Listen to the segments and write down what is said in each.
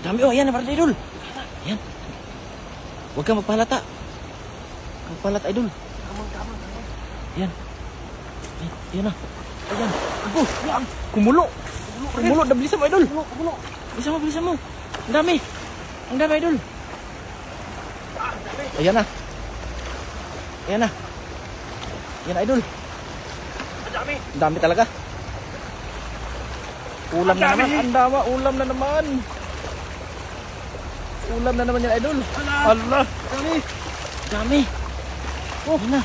Dami oh, ayan, parang idol. Ayan. Huwag kang magpahalata. Huwag kang magpahalata, idol. Ayan. Ayan na. Ayan. Ako. Kumulo. Kumulo. Bilisan mo, idol. Kumulo. Bilisan mo. Ang dami. Ang dami, idol. Ayan na. Ayan na. Ayan na, idol. Ang dami talaga. Ulam na naman. Ang dama. Ulam na naman. Ulam na naman yan, idol. Allah. Dami. Oh, ayan na.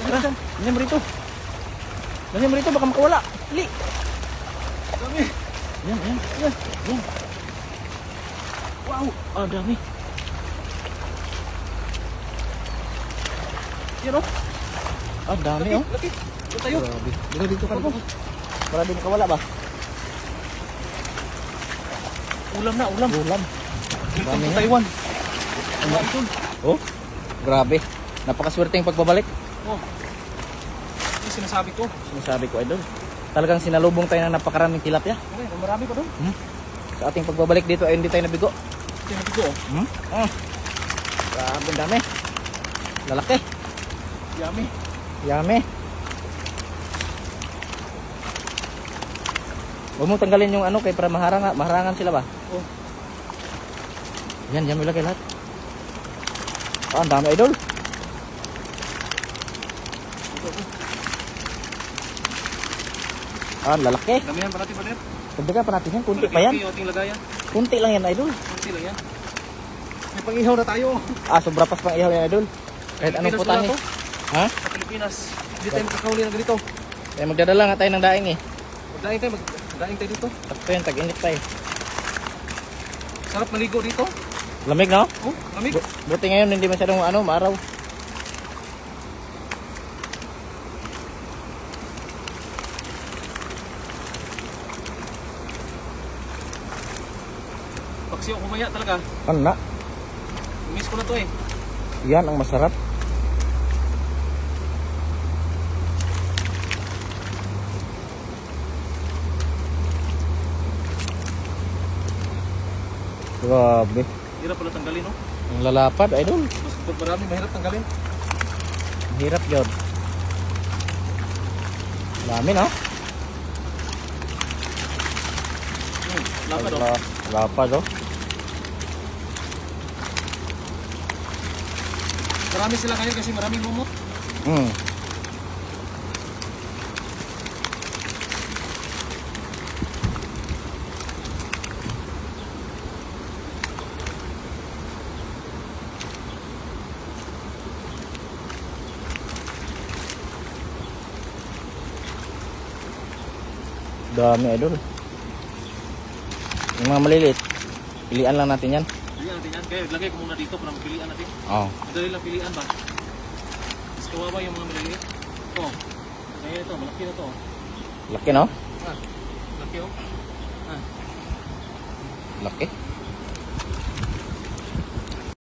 Tara, ganyan mo rito. Ganyan mo rito, baka makawala. Dali. Dami. Yan. Wow, dami. Yan oh. Dami oh. Lapit. Tayo. Dito ka. Para di makawala ba? Ulam. Dami na. Taiwan. Oh, grabe. Napakaswerteng pagbabalik. Oh. Yung sinasabi ko, idol. Talagang sinalubong tayo ng napakaraming tilapia. Okay, marami pa doon. Sa ating pagbabalik dito ay hindi tayo nabigo. Tinabigo oh. Grabe, dami. Lalaki. Yummy. Huwag mo tanggalin yung ano kay para maharangan sila ba? Oh. Yan, may laki lahat. Ang dami, idol. Lalaki. Damihan pa natin, Pader. Dagdagan pa natin yan. Kunti pa yan. Kunti lang yan, idol. Kunti lang yan. May pang-ihaw na tayo. Sobra pas pang ihaw yan, idol. Kahit anong putahe. Ha? Sa Pilipinas. Hindi tayo makakauli ng ganito. Magdadala nga tayo ng daing eh. Magdaing tayo dito. Takto yan, tag-init tayo. Sarap maligo dito. Lamig, no? Oh, lamig. Buti ngayon hindi masyadong maaraw. Paksiyo kumaya talaga. Ano na? Miss ko na to eh. Yan ang masarap. Grabe. Hirap pala tanggalin, no? Ang lalapad, idol. Mas pag marami, mahirap tanggalin. Hirap yun. Dami, no? Lapad, oh. Lapad, oh. Marami sila ngayon kasi maraming lumot. Dami, idol. Yung mga maliliit, pilian lang natin yan. Pilian natin yan. Kaya lagay ko muna dito para mapilian natin. Oo. Madali lang pilian ba? Mas kawawa yung mga maliliit. Ito. Kaya ito, malaki na to. Laki, no? Laki oh. Laki.